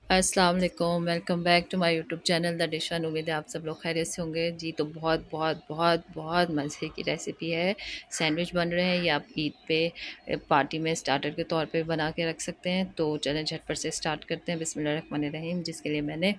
अस्सलाम वालेकुम, welcome back to my YouTube channel the dish one. उम्मीद है आप सब लोग खैरियत से होंगे जी। तो बहुत बहुत बहुत बहुत मज़े की रेसिपी है। सैंडविच बन रहे हैं, ये आप ईद पे पार्टी में स्टार्टर के तौर पे बना के रख सकते हैं। तो चलें झटपट से स्टार्ट करते हैं। बिस्मिल्लाहिर्रहमानिर्रहीम। जिसके लिए मैंने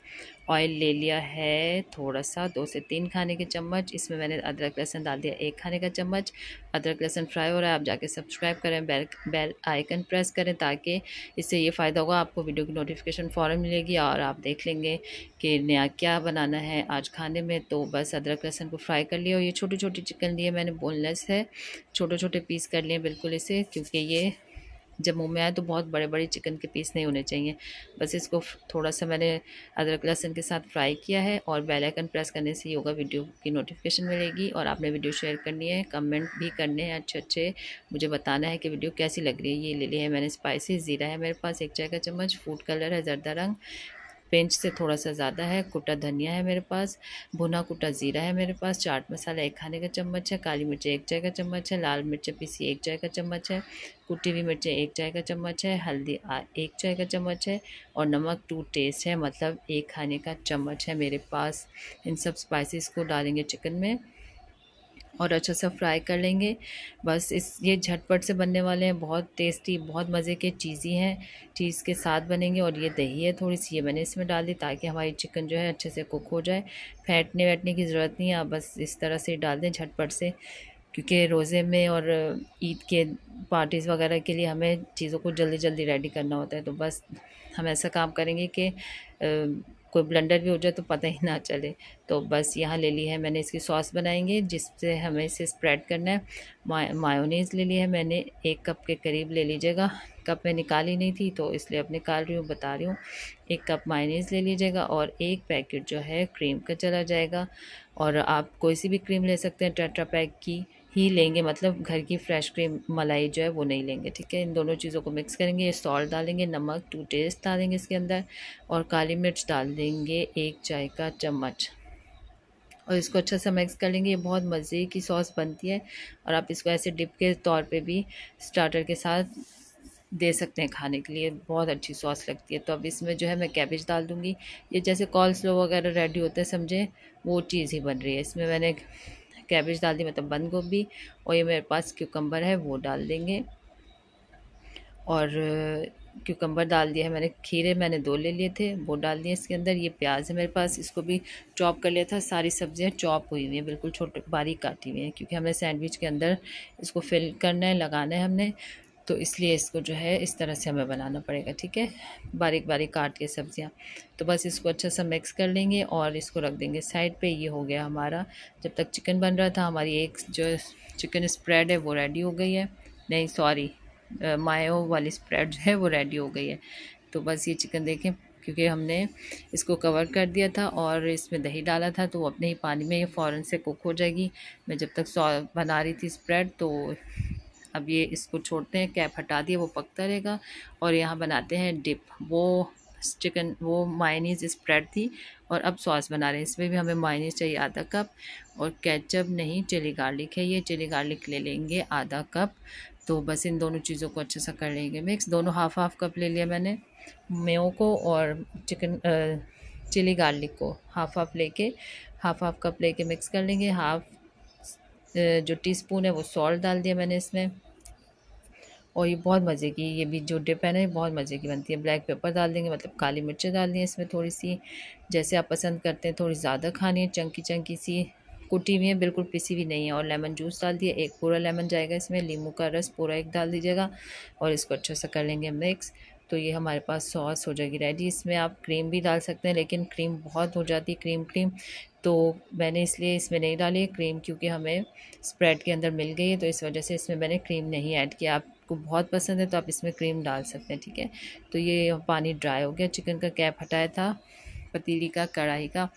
ऑयल ले लिया है थोड़ा सा, 2 से 3 खाने के चम्मच। इसमें मैंने अदरक लहसुन डाल दिया 1 खाने का चम्मच। अदरक लहसुन फ्राई हो रहा है, आप जाके सब्सक्राइब करें, बेल आइकन प्रेस करें, ताकि इससे ये फ़ायदा होगा, आपको वीडियो की नोटिफिकेशन फ़ौरन मिलेगी और आप देख लेंगे कि नया क्या बनाना है आज खाने में। तो बस अदरक लहसुन को फ्राई कर लिया। और ये छोटे छोटे चिकन लिए मैंने, बोनलेस है, छोटे छोटे पीस कर लिए बिल्कुल इसे, क्योंकि ये जब मुंह में आए तो बहुत बड़े बड़े चिकन के पीस नहीं होने चाहिए। बस इसको थोड़ा सा मैंने अदरक लहसुन के साथ फ्राई किया है। और बेल आइकन प्रेस करने से ये होगा, वीडियो की नोटिफिकेशन मिलेगी। और आपने वीडियो शेयर करनी है, कमेंट भी करने हैं अच्छे अच्छे, मुझे बताना है कि वीडियो कैसी लग रही है। ये ले लिया है मैंने स्पाइसी ज़ीरा है मेरे पास 1 चाय का चम्मच, फूड कलर है जर्दा रंग, पिंच से थोड़ा सा ज़्यादा है, कुटा धनिया है मेरे पास, भुना कुटा ज़ीरा है मेरे पास, चाट मसाला 1 खाने का चम्मच है, काली मिर्च 1 चाय का चम्मच है, लाल मिर्च पीसी 1 चाय का चम्मच है, कुटी हुई मिर्चें 1 चाय का चम्मच है, हल्दी 1 चाय का चम्मच है, और नमक टू टेस्ट है, मतलब 1 खाने का चम्मच है मेरे पास। इन सब स्पाइसेस को डालेंगे चिकन में और अच्छा सा फ्राई कर लेंगे। बस ये झटपट से बनने वाले हैं, बहुत टेस्टी, बहुत मज़े के, चीज़ी हैं, चीज़ के साथ बनेंगे। और ये दही है थोड़ी सी, ये मैंने इसमें डाल दी ताकि हमारी चिकन जो है अच्छे से कुक हो जाए। फेंटने वेटने की ज़रूरत नहीं है, आप बस इस तरह से डाल दें झटपट से, क्योंकि रोज़े में और ईद के पार्टीज़ वगैरह के लिए हमें चीज़ों को जल्दी जल्दी रेडी करना होता है। तो बस हम ऐसा काम करेंगे कि कोई ब्लेंडर भी हो जाए तो पता ही ना चले। तो बस यहाँ ले ली है मैंने, इसकी सॉस बनाएंगे जिससे हमें इसे स्प्रेड करना है। मायोनीज़ ले ली है मैंने, 1 कप के करीब ले लीजिएगा। कप में निकाली नहीं थी तो इसलिए अब निकाल रही हूँ, बता रही हूँ। 1 कप मायोनीज़ ले लीजिएगा और 1 पैकेट जो है क्रीम का चला जाएगा। और आप कोई सी भी क्रीम ले सकते हैं, टेट्रा पैक की ही लेंगे, मतलब घर की फ्रेश क्रीम मलाई जो है वो नहीं लेंगे, ठीक है। इन दोनों चीज़ों को मिक्स करेंगे। ये सॉल्ट डालेंगे, नमक टू टेस्ट डालेंगे इसके अंदर, और काली मिर्च डाल देंगे 1 चाय का चम्मच, और इसको अच्छा सा मिक्स कर लेंगे। ये बहुत मज़े की सॉस बनती है और आप इसको ऐसे डिप के तौर पे भी स्टार्टर के साथ दे सकते हैं खाने के लिए, बहुत अच्छी सॉस लगती है। तो अब इसमें जो है मैं कैबेज डाल दूँगी। ये जैसे कॉल स्लो वगैरह रेडी होते हैं समझे, वो चीज़ ही बन रही है। इसमें मैंने कैबेज डाल दी, मतलब बंद गोभी, और ये मेरे पास क्यूकम्बर है वो डाल देंगे। और क्यूकम्बर डाल दिया है मैंने, खीरे मैंने 2 ले लिए थे वो डाल दिए इसके अंदर। ये प्याज है मेरे पास, इसको भी चॉप कर लिया था। सारी सब्जियां चॉप हुई हुई हैं, बिल्कुल छोटे बारीक काटी हुई हैं, क्योंकि हमें सैंडविच के अंदर इसको फिल करना है, लगाना है हमने। तो इसलिए इसको जो है इस तरह से हमें बनाना पड़ेगा, ठीक है, बारीक बारीक काट के सब्जियां। तो बस इसको अच्छा सा मिक्स कर लेंगे और इसको रख देंगे साइड पे। ये हो गया हमारा, जब तक चिकन बन रहा था हमारी एक जो चिकन स्प्रेड है वो रेडी हो गई है, नहीं सॉरी, मायो वाली स्प्रेड जो है वो रेडी हो गई है। तो बस ये चिकन देखें, क्योंकि हमने इसको कवर कर दिया था और इसमें दही डाला था, तो वो अपने ही पानी में ये फ़ौरन से कुक हो जाएगी। मैं जब तक बना रही थी स्प्रेड, तो अब ये इसको छोड़ते हैं, कैप हटा दिए, वो पकता रहेगा। और यहाँ बनाते हैं डिप। वो चिकन, वो मायनीज़ स्प्रेड थी, और अब सॉस बना रहे हैं। इसमें भी हमें मायनीज़ चाहिए आधा कप, और केचप नहीं, चिली गार्लिक है, ये चिली गार्लिक ले लेंगे आधा कप। तो बस इन दोनों चीज़ों को अच्छे से कर लेंगे मिक्स। दोनों हाफ़ हाफ़ कप ले लिया मैंने, मेयो को और चिकन चिली गार्लिक को हाफ़ हाफ़ लेके, हाफ़ हाफ़ कप लेके मिक्स कर लेंगे। हाफ़ जो टीस्पून है वो सॉल्ट डाल दिया मैंने इसमें। और ये बहुत मज़े की, ये भी जो डिप है ना, ये बहुत मज़े की बनती है। ब्लैक पेपर डाल देंगे, मतलब काली मिर्चें डाल दी इसमें थोड़ी सी, जैसे आप पसंद करते हैं, थोड़ी ज़्यादा खानी है, चंकी चंकी सी, कुटी हुई है, बिल्कुल पिसी हुई नहीं है। और लेमन जूस डाल दिया, 1 पूरा लेमन जाएगा इसमें, नींबू का रस पूरा 1 डाल दीजिएगा, और इसको अच्छे से कर लेंगे मिक्स। तो ये हमारे पास सॉस हो जाएगी रेडी। इसमें आप क्रीम भी डाल सकते हैं, लेकिन क्रीम बहुत हो जाती है, क्रीम क्रीम, तो मैंने इसलिए इसमें नहीं डाली है क्रीम, क्योंकि हमें स्प्रेड के अंदर मिल गई है, तो इस वजह से इसमें मैंने क्रीम नहीं ऐड किया। आपको बहुत पसंद है तो आप इसमें क्रीम डाल सकते हैं, ठीक है। तो ये पानी ड्राई हो गया, चिकन का कैप हटाया था पतीली का, कढ़ाई का।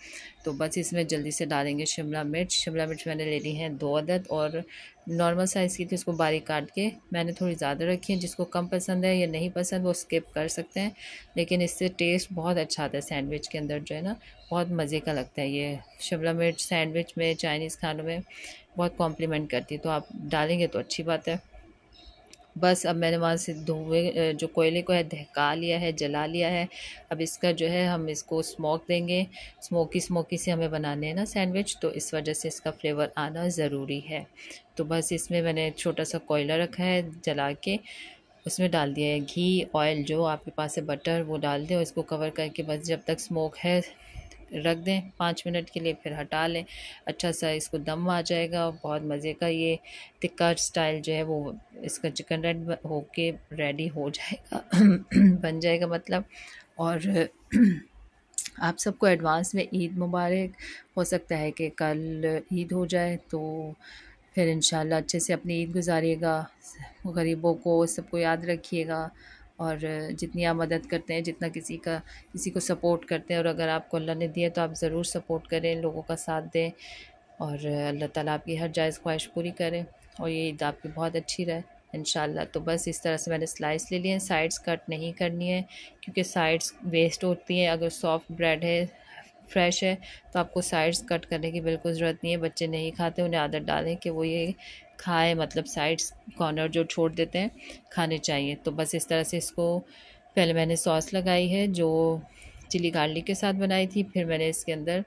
तो बस इसमें जल्दी से डालेंगे शिमला मिर्च। शिमला मिर्च मैंने ले ली है 2 अदद, और नॉर्मल साइज़ की थी, उसको बारीक काट के मैंने थोड़ी ज़्यादा रखी है। जिसको कम पसंद है या नहीं पसंद वो स्किप कर सकते हैं, लेकिन इससे टेस्ट बहुत अच्छा आता है सैंडविच के अंदर, जो है ना, बहुत मज़े का लगता है। ये शिमला मिर्च सैंडविच में, चाइनीज़ खानों में बहुत कॉम्प्लीमेंट करती है, तो आप डालेंगे तो अच्छी बात है। बस अब मैंने वहाँ से धुएँ जो कोयले को है दहका लिया है, जला लिया है। अब इसका जो है हम इसको स्मोक देंगे। स्मोकी स्मोकी से हमें बनाने हैं ना सैंडविच, तो इस वजह से इसका फ्लेवर आना ज़रूरी है। तो बस इसमें मैंने छोटा सा कोयला रखा है जला के, उसमें डाल दिया है घी, ऑयल, जो आपके पास है बटर वो डाल दें और इसको कवर करके बस जब तक स्मोक है रख दें 5 मिनट के लिए, फिर हटा लें। अच्छा सा इसको दम आ जाएगा और बहुत मज़े का ये टिक्का स्टाइल जो है वो इसका चिकन होके रेडी हो जाएगा बन जाएगा मतलब। और आप सबको एडवांस में ईद मुबारक। हो सकता है कि कल ईद हो जाए, तो फिर इंशाल्लाह अच्छे से अपनी ईद गुजारिएगा, गरीबों को सबको याद रखिएगा। और जितनी आप मदद करते हैं, जितना किसी को सपोर्ट करते हैं, और अगर आपको अल्लाह ने दिया तो आप ज़रूर सपोर्ट करें, लोगों का साथ दें, और अल्लाह ताला आपकी हर जायज़ ख्वाहिश पूरी करे और ये ईद आपकी बहुत अच्छी रहे इंशाल्लाह। तो बस इस तरह से मैंने स्लाइस ले लिए हैं, साइड्स कट नहीं करनी है क्योंकि साइड्स वेस्ट होती हैं। अगर सॉफ्ट ब्रेड है, फ्रेश है, तो आपको साइड्स कट करने की बिल्कुल ज़रूरत नहीं है। बच्चे नहीं खाते, उन्हें आदत डालें कि वो ये खाएँ, मतलब साइड्स कॉर्नर जो छोड़ देते हैं खाने चाहिए। तो बस इस तरह से इसको पहले मैंने सॉस लगाई है जो चिली गार्लिक के साथ बनाई थी, फिर मैंने इसके अंदर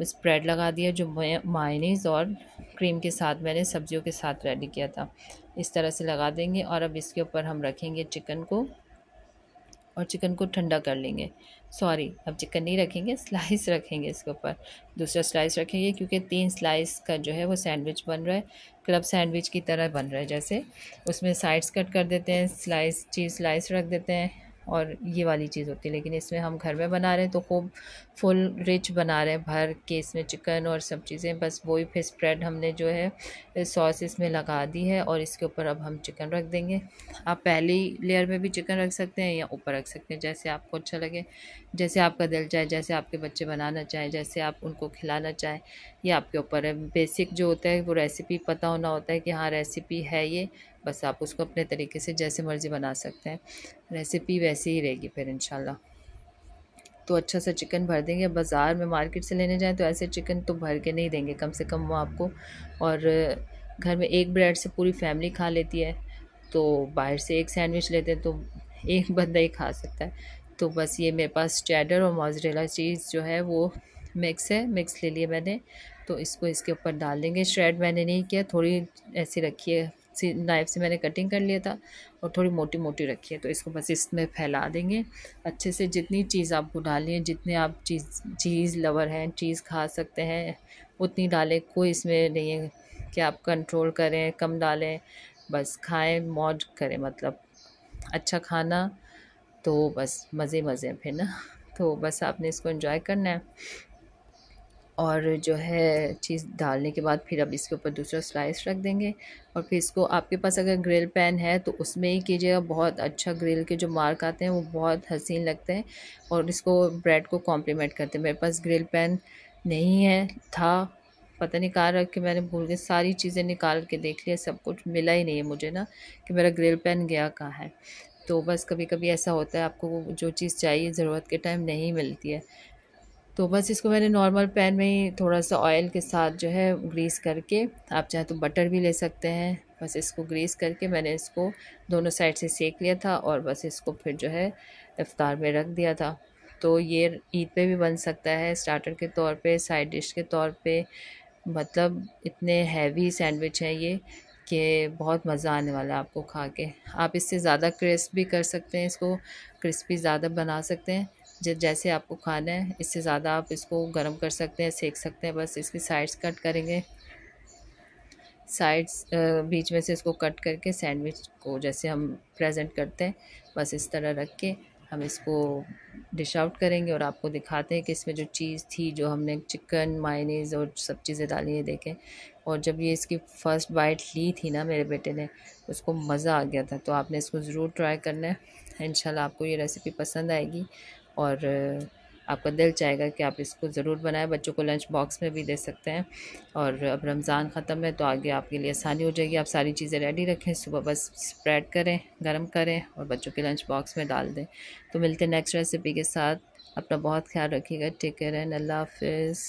स्प्रेड लगा दिया जो मायनीज़ और क्रीम के साथ मैंने सब्जियों के साथ रेडी किया था। इस तरह से लगा देंगे और अब इसके ऊपर हम रखेंगे चिकन को और चिकन को ठंडा कर लेंगे। सॉरी, अब चिकन नहीं रखेंगे, स्लाइस रखेंगे इसके ऊपर, दूसरा स्लाइस रखेंगे क्योंकि 3 स्लाइस का जो है वो सैंडविच बन रहा है, क्लब सैंडविच की तरह बन रहा है जैसे। उसमें साइड्स कट कर देते हैं, स्लाइस चीज़ स्लाइस रख देते हैं और ये वाली चीज़ होती है। लेकिन इसमें हम घर में बना रहे हैं तो खूब फुल रिच बना रहे हैं, भर के इसमें चिकन और सब चीज़ें। बस वही फिर स्प्रेड हमने जो है सॉस इसमें लगा दी है और इसके ऊपर अब हम चिकन रख देंगे। आप पहली लेयर में भी चिकन रख सकते हैं या ऊपर रख सकते हैं, जैसे आपको अच्छा लगे, जैसे आपका दिल चाहे, जैसे आपके बच्चे बनाना चाहें, जैसे आप उनको खिलाना चाहें, ये आपके ऊपर है। बेसिक जो होता है वो रेसिपी पता होना होता है कि हाँ रेसिपी है ये, बस आप उसको अपने तरीके से जैसे मर्ज़ी बना सकते हैं, रेसिपी वैसी ही रहेगी फिर इंशाल्लाह। तो अच्छा सा चिकन भर देंगे। बाज़ार में मार्केट से लेने जाएँ तो ऐसे चिकन तो भर के नहीं देंगे, कम से कम वो आपको, और घर में एक ब्रेड से पूरी फैमिली खा लेती है, तो बाहर से एक सैंडविच लेते हैं तो एक बंदा ही खा सकता है। तो बस ये मेरे पास चेडर और मोज़रेला चीज़ जो है वो मिक्स है, मिक्स ले लिए मैंने, तो इसको इसके ऊपर डाल देंगे। श्रेड मैंने नहीं किया, थोड़ी ऐसी रखी है, नाइफ़ से मैंने कटिंग कर लिया था और थोड़ी मोटी मोटी रखी है, तो इसको बस इसमें फैला देंगे अच्छे से। जितनी चीज़ आपको डालनी है, जितने आप चीज़ लवर हैं, चीज़ खा सकते हैं, उतनी डालें, कोई इसमें नहीं है कि आप कंट्रोल करें कम डालें, बस खाएं मौज करें, मतलब अच्छा खाना तो बस मज़े मज़े हैं फिर ना। तो बस आपने इसको एंजॉय करना है और जो है चीज़ डालने के बाद फिर अब इसके ऊपर दूसरा स्लाइस रख देंगे और फिर इसको, आपके पास अगर ग्रिल पैन है तो उसमें ही कीजिएगा, बहुत अच्छा ग्रिल के जो मार्क आते हैं वो बहुत हसीन लगते हैं और इसको ब्रेड को कॉम्प्लीमेंट करते हैं। मेरे पास ग्रिल पैन नहीं है, था, पता नहीं कहाँ रख के मैंने भूल गई, सारी चीज़ें निकाल के देख लिया, सब कुछ मिला ही नहीं है मुझे ना कि मेरा ग्रिल पैन गया कहाँ है। तो बस कभी कभी ऐसा होता है, आपको जो चीज़ चाहिए ज़रूरत के टाइम नहीं मिलती है। तो बस इसको मैंने नॉर्मल पैन में ही थोड़ा सा ऑयल के साथ जो है ग्रीस करके, आप चाहे तो बटर भी ले सकते हैं, बस इसको ग्रीस करके मैंने इसको दोनों साइड से सेक लिया था और बस इसको फिर जो है इफ्तार में रख दिया था। तो ये ईद पे भी बन सकता है स्टार्टर के तौर पे, साइड डिश के तौर पे, मतलब इतने हैवी सैंडविच हैं ये कि बहुत मज़ा आने वाला है आपको खा के। आप इससे ज़्यादा क्रिस्प भी कर सकते हैं, इसको क्रिस्पी ज़्यादा बना सकते हैं, जैसे आपको खाना है, इससे ज़्यादा आप इसको गर्म कर सकते हैं, सेक सकते हैं। बस इसकी साइड्स कट करेंगे, साइड्स बीच में से इसको कट करके सैंडविच को जैसे हम प्रेजेंट करते हैं, बस इस तरह रख के हम इसको डिश आउट करेंगे और आपको दिखाते हैं कि इसमें जो चीज़ थी, जो हमने चिकन मायनीज़ और सब चीज़ें डाली है, देखें। और जब ये इसकी फ़र्स्ट बाइट ली थी ना मेरे बेटे ने, उसको मज़ा आ गया था। तो आपने इसको ज़रूर ट्राई करना है, इंशाल्लाह आपको ये रेसिपी पसंद आएगी और आपका दिल चाहेगा कि आप इसको ज़रूर बनाएं। बच्चों को लंच बॉक्स में भी दे सकते हैं और अब रमज़ान ख़त्म है तो आगे आपके लिए आसानी हो जाएगी। आप सारी चीज़ें रेडी रखें, सुबह बस स्प्रेड करें, गरम करें और बच्चों के लंच बॉक्स में डाल दें। तो मिलते हैं नेक्स्ट रेसिपी के साथ, अपना बहुत ख्याल रखिएगा, टेक केयर एंड अल्लाह हाफ़िज़।